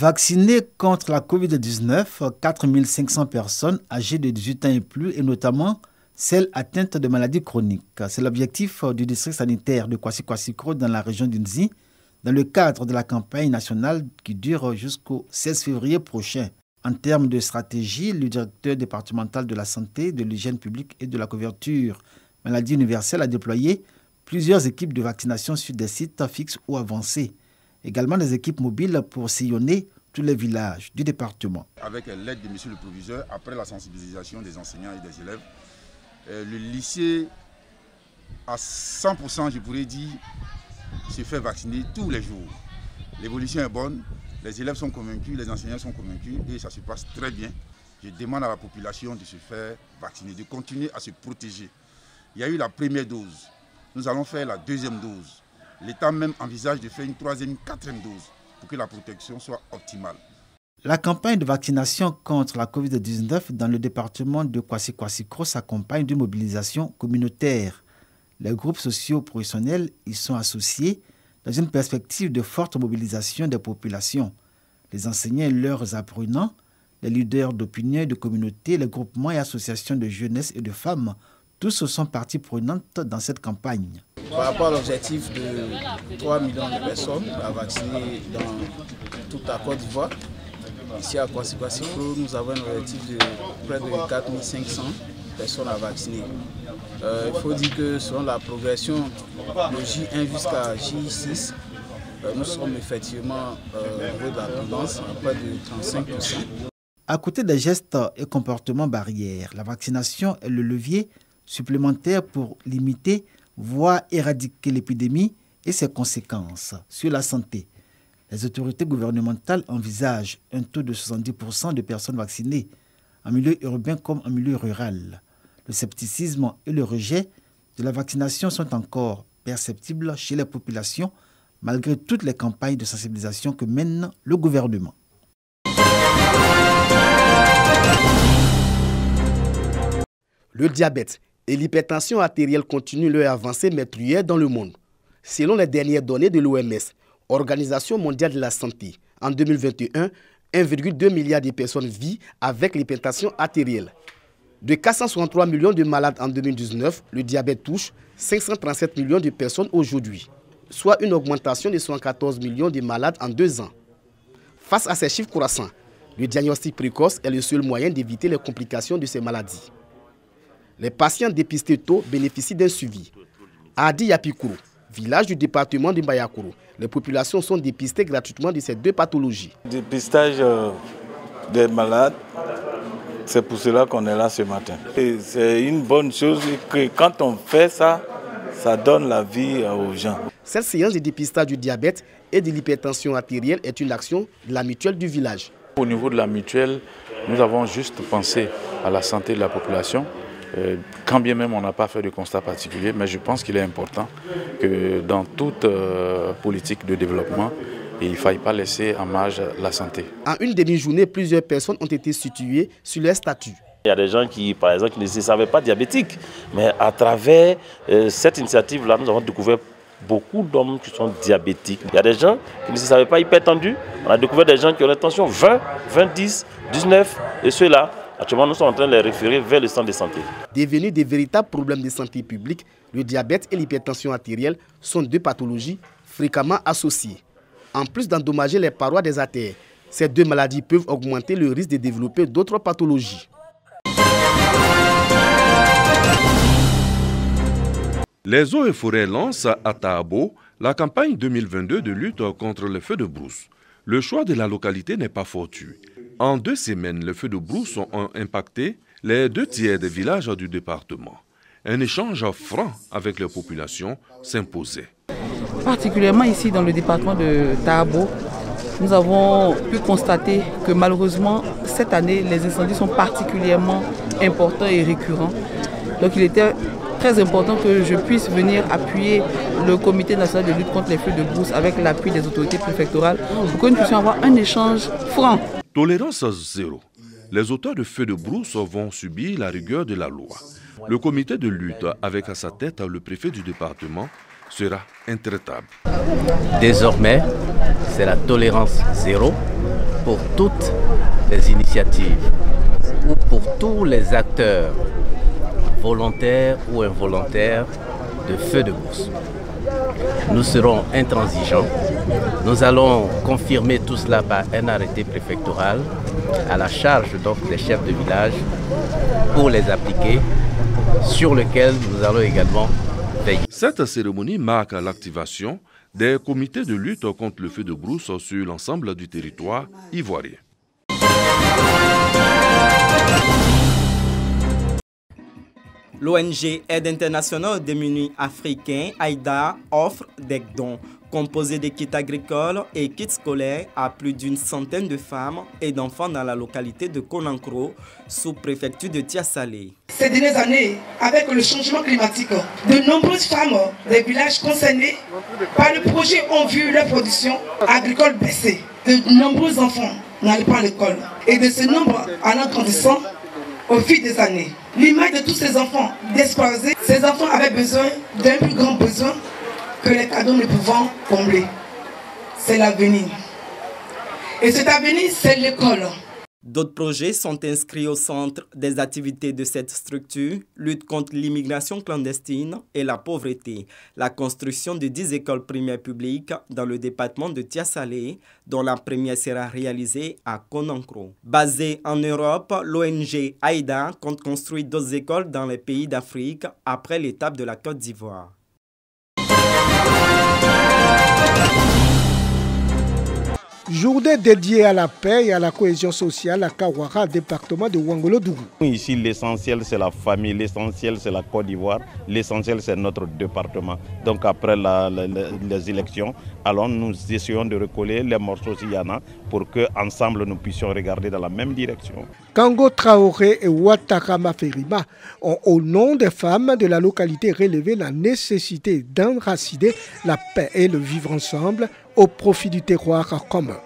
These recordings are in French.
Vaccinées contre la Covid-19, 4 500 personnes âgées de 18 ans et plus, et notamment celles atteintes de maladies chroniques. C'est l'objectif du district sanitaire de Kwasi-Kwasi-Kro dans la région d'Unzi, dans le cadre de la campagne nationale qui dure jusqu'au 16 février prochain. En termes de stratégie, le directeur départemental de la santé, de l'hygiène publique et de la couverture maladie universelle a déployé plusieurs équipes de vaccination sur des sites fixes ou avancés. Également des équipes mobiles pour sillonner tous les villages du département. Avec l'aide de monsieur le proviseur, après la sensibilisation des enseignants et des élèves, le lycée à 100%, je pourrais dire, se fait vacciner tous les jours. L'évolution est bonne, les élèves sont convaincus, les enseignants sont convaincus et ça se passe très bien. Je demande à la population de se faire vacciner, de continuer à se protéger. Il y a eu la première dose, nous allons faire la deuxième dose. L'État même envisage de faire une troisième, une quatrième dose pour que la protection soit optimale. La campagne de vaccination contre la Covid-19 dans le département de Kwasi-Kwasi-Kro s'accompagne d'une mobilisation communautaire. Les groupes sociaux professionnels y sont associés dans une perspective de forte mobilisation des populations. Les enseignants et leurs apprenants, les leaders d'opinion et de communauté, les groupements et associations de jeunesse et de femmes, tous sont parties prenantes dans cette campagne. Par rapport à l'objectif de 3 millions de personnes à vacciner dans toute la Côte d'Ivoire, ici à Kwasi-Kwasi-Kro, nous avons un objectif de près de 4 500 personnes à vacciner. Il faut dire que selon la progression de J1 jusqu'à J6, nous sommes effectivement au niveau de la tendance à près de 35%. À côté des gestes et comportements barrières, la vaccination est le levier supplémentaire pour limiter, voire éradiquer l'épidémie et ses conséquences sur la santé. Les autorités gouvernementales envisagent un taux de 70% de personnes vaccinées, en milieu urbain comme en milieu rural. Le scepticisme et le rejet de la vaccination sont encore perceptibles chez les populations, malgré toutes les campagnes de sensibilisation que mène le gouvernement. Le diabète et l'hypertension artérielle continuent leur avancée meurtrière dans le monde. Selon les dernières données de l'OMS, Organisation mondiale de la santé, en 2021, 1,2 milliard de personnes vivent avec l'hypertension artérielle. De 463 millions de malades en 2019, le diabète touche 537 millions de personnes aujourd'hui, soit une augmentation de 114 millions de malades en 2 ans. Face à ces chiffres croissants, le diagnostic précoce est le seul moyen d'éviter les complications de ces maladies. Les patients dépistés tôt bénéficient d'un suivi. À Adi Yapikuru, village du département de Mbayakuru, les populations sont dépistées gratuitement de ces 2 pathologies. Dépistage des malades, c'est pour cela qu'on est là ce matin. C'est une bonne chose que quand on fait ça, ça donne la vie aux gens. Cette séance de dépistage du diabète et de l'hypertension artérielle est une action de la mutuelle du village. Au niveau de la mutuelle, nous avons juste pensé à la santé de la population. Quand bien même on n'a pas fait de constat particulier, mais je pense qu'il est important que dans toute politique de développement, il ne faille pas laisser en marge la santé. En une demi-journée, plusieurs personnes ont été situées sur leur statut. Il y a des gens qui, par exemple, ne se savaient pas diabétiques, mais à travers cette initiative-là, nous avons découvert beaucoup d'hommes qui sont diabétiques. Il y a des gens qui ne se savaient pas hypertendus. On a découvert des gens qui ont la tension 20, 20, 10, 19, et ceux-là. Actuellement, nous sommes en train de les référer vers le centre de santé. Devenus des véritables problèmes de santé publique, le diabète et l'hypertension artérielle sont 2 pathologies fréquemment associées. En plus d'endommager les parois des artères, ces 2 maladies peuvent augmenter le risque de développer d'autres pathologies. Les eaux et forêts lancent à Tahabo la campagne 2022 de lutte contre les feux de brousse. Le choix de la localité n'est pas fortuit. En 2 semaines, les feux de brousse ont impacté les 2 tiers des villages du département. Un échange franc avec les populations s'imposait. Particulièrement ici dans le département de Tahabo, nous avons pu constater que malheureusement, cette année, les incendies sont particulièrement importants et récurrents. Donc il était très important que je puisse venir appuyer le comité national de lutte contre les feux de brousse avec l'appui des autorités préfectorales pour que nous puissions avoir un échange franc. Tolérance zéro. Les auteurs de feux de brousse vont subir la rigueur de la loi. Le comité de lutte, avec à sa tête le préfet du département, sera intraitable. Désormais, c'est la tolérance zéro pour toutes les initiatives ou pour tous les acteurs volontaires ou involontaires de feux de brousse. Nous serons intransigeants. Nous allons confirmer tout cela par un arrêté préfectoral à la charge donc des chefs de village pour les appliquer, sur lequel nous allons également veiller. Cette cérémonie marque l'activation des comités de lutte contre le feu de brousse sur l'ensemble du territoire ivoirien. L'ONG Aide internationale aux démunis africains, AIDA, offre des dons composés de kits agricoles et kits scolaires à plus d'une centaine de femmes et d'enfants dans la localité de Konankro, sous-préfecture de Tiasalé. Ces dernières années, avec le changement climatique, de nombreuses femmes des villages concernés par le projet ont vu leur production agricole baisser. De nombreux enfants n'allaient pas à l'école et de ce nombre en grandissant au fil des années. L'image de tous ces enfants disparus, ces enfants avaient besoin d'un plus grand besoin que les cadeaux ne pouvant combler. C'est l'avenir. Et cet avenir, c'est l'école. D'autres projets sont inscrits au centre des activités de cette structure, lutte contre l'immigration clandestine et la pauvreté, la construction de 10 écoles primaires publiques dans le département de Tiasalé, dont la première sera réalisée à Konankro. Basée en Europe, l'ONG AIDA compte construire d'autres écoles dans les pays d'Afrique après l'étape de la Côte d'Ivoire. Journée dédiée à la paix et à la cohésion sociale à Kawara, département de Ouangolo-Dougou. Ici, l'essentiel, c'est la famille, l'essentiel, c'est la Côte d'Ivoire, l'essentiel, c'est notre département. Donc après les élections, alors nous essayons de recoller les morceaux s'il y en a pour qu'ensemble nous puissions regarder dans la même direction. Kango Traoré et Ouattakama Ferima ont, au nom des femmes de la localité, relevé la nécessité d'enraciner la paix et le vivre ensemble au profit du terroir commun.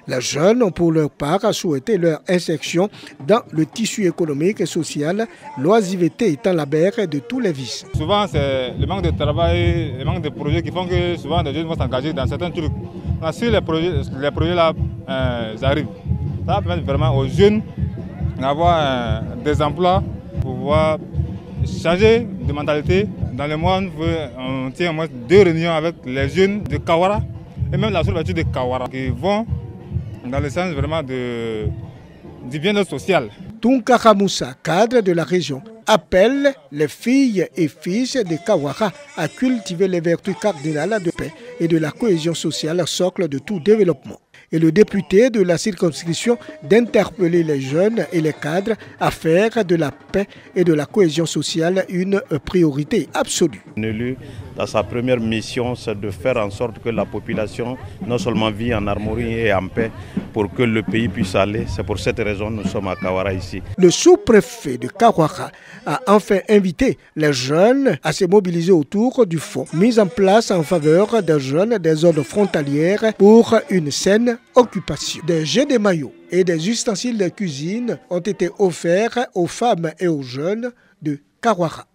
Les jeunes ont pour leur part souhaité leur insertion dans le tissu économique et social, l'oisiveté étant la mère de tous les vices. Souvent, c'est le manque de travail, le manque de projets qui font que souvent les jeunes vont s'engager dans certains trucs. Si les projets là arrivent, ça va permettre vraiment aux jeunes d'avoir des emplois, pour pouvoir changer de mentalité. Dans le mois, on tient au moins 2 réunions avec les jeunes de Kawara et même la sous-préfecture de Kawara qui vont dans le sens vraiment du bien-être social. Tunkara Moussa, cadre de la région, appelle les filles et fils de Kawara à cultiver les vertus cardinales de paix et de la cohésion sociale, socle de tout développement. Et le député de la circonscription d'interpeller les jeunes et les cadres à faire de la paix et de la cohésion sociale une priorité absolue. L'élu, dans sa première mission, c'est de faire en sorte que la population non seulement vit en harmonie et en paix pour que le pays puisse aller. C'est pour cette raison que nous sommes à Kawara ici. Le sous-préfet de Kawara a enfin invité les jeunes à se mobiliser autour du fonds mis en place en faveur des jeunes des zones frontalières pour une saine occupation. Des jets de maillots et des ustensiles de cuisine ont été offerts aux femmes et aux jeunes de Kawara.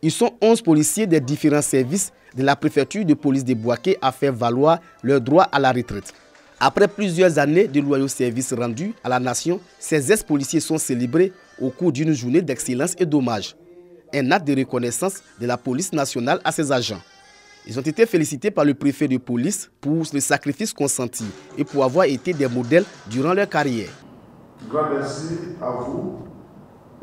Ils sont 11 policiers des différents services de la préfecture de police de Bouaké à faire valoir leur droit à la retraite. Après plusieurs années de loyaux services rendus à la nation, ces ex-policiers sont célébrés au cours d'une journée d'excellence et d'hommage. Un acte de reconnaissance de la police nationale à ses agents. Ils ont été félicités par le préfet de police pour le sacrifice consenti et pour avoir été des modèles durant leur carrière. Grand merci à vous.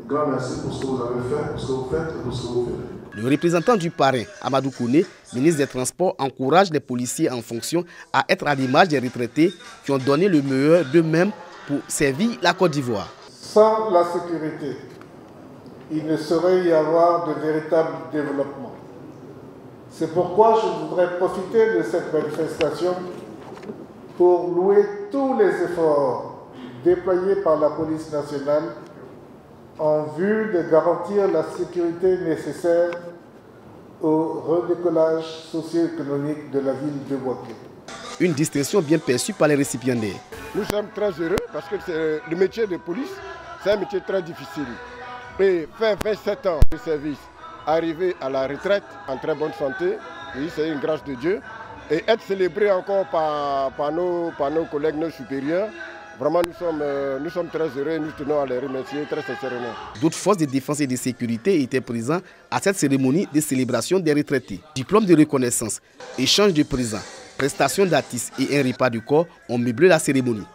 Grand merci pour ce que vous avez fait, pour ce que vous faites et pour ce que vous ferez. Le représentant du parrain, Amadou Kone, ministre des Transports, encourage les policiers en fonction à être à l'image des retraités qui ont donné le meilleur d'eux-mêmes pour servir la Côte d'Ivoire. Sans la sécurité, il ne saurait y avoir de véritable développement. C'est pourquoi je voudrais profiter de cette manifestation pour louer tous les efforts déployés par la police nationale en vue de garantir la sécurité nécessaire au redécollage socio-économique de la ville de Bouaké. Une distinction bien perçue par les récipiendaires. Nous sommes très heureux parce que le métier de police, c'est un métier très difficile. Et faire 27 ans de service, arriver à la retraite en très bonne santé, oui, c'est une grâce de Dieu. et être célébré encore par nos collègues, nos supérieurs. Vraiment, nous sommes très heureux et nous tenons à les remercier très sincèrement. D'autres forces de défense et de sécurité étaient présentes à cette cérémonie de célébration des retraités. Diplôme de reconnaissance, échange de présents, prestations d'artistes et un repas du corps ont meublé la cérémonie.